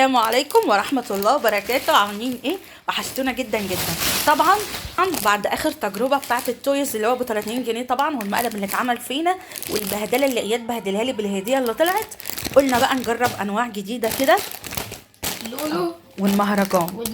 السلام عليكم ورحمة الله وبركاته. عاملين ايه؟ وحشتونا جدا جدا. طبعا بعد اخر تجربة بتاعت التويز اللي هو ب 30 جنيه طبعا، والمقلب اللي اتعمل فينا والبهدلة اللي اياد بهدلها لي بالهدية اللي طلعت، قلنا بقى نجرب انواع جديدة كده. لولو والمهرجان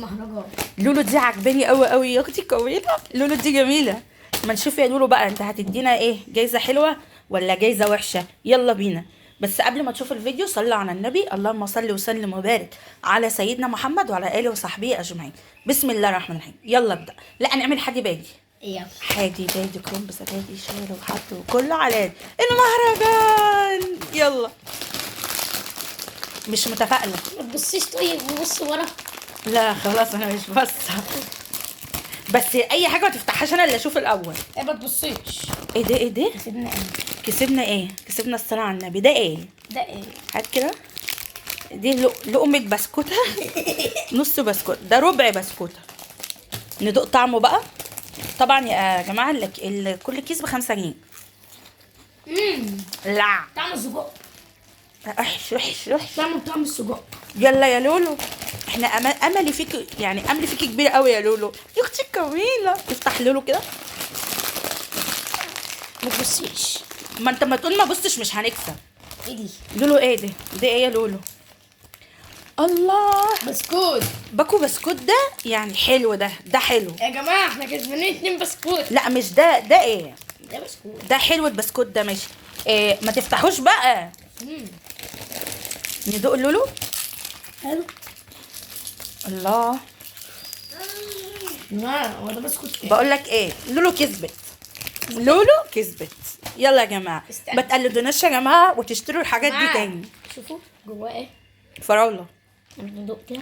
لولو دي عجباني قوي قوي يا اختي كويلة. لولو دي جميلة. ما نشوف يا لولو بقى انت هتدينا ايه، جايزة حلوة ولا جايزة وحشة؟ يلا بينا. بس قبل ما تشوف الفيديو صلوا على النبي، اللهم صل وسلم وبارك على سيدنا محمد وعلى اله وصحبه اجمعين. بسم الله الرحمن الرحيم. يلا ابدا. لا نعمل حادي بادي. ايه حادي بادي كرنب زبادي شاي وحط وكله على المهرجان. يلا. مش متفائله. ما تبصيش طيب بص ورا. لا خلاص انا مش باصه. بس اي حاجه ما تفتحهاش انا اللي اشوف الاول. ايه ما تبصيش. ايه ده؟ ايه ده؟ كسبنا ايه؟ كسبنا ايه؟ كسبنا الصلاه على النبي. ده ايه؟ ده ايه؟ هات كده. دي لقمة بسكوتة. نص بسكوت، ده ربع بسكوتة. ندوق طعمه بقى. طبعا يا جماعة كل كيس ب5 جنيه. لا طعم السجق. وحش وحش وحش. طعم السجق. يلا يا لولو، احنا املي فيك، يعني املي فيك كبير قوي يا لولو. يا اختي الجميلة. افتح لولو كده. ما تبصيش. ما انت ما تقول ما بصش مش هنكسب. ايه دي؟ لولو ايه ده؟ ده ايه يا لولو؟ الله. بسكوت. باكو بسكوت ده يعني حلو. ده حلو. يا جماعه احنا كسبانين 2 بسكوت. لا مش ده ايه؟ ده بسكوت. ده حلو البسكوت ده ماشي. إيه ما تفتحوش بقى. ندوق لولو. حلو. الله. لا هو ده بسكوت ايه؟ بقول لك ايه، لولو كسبت. لولو كسبت. يلا يا جماعه استنى. ما تقلدوناش يا جماعه وتشتروا الحاجات دي تاني. شوفوا جواه ايه؟ فراوله. ندوق كده.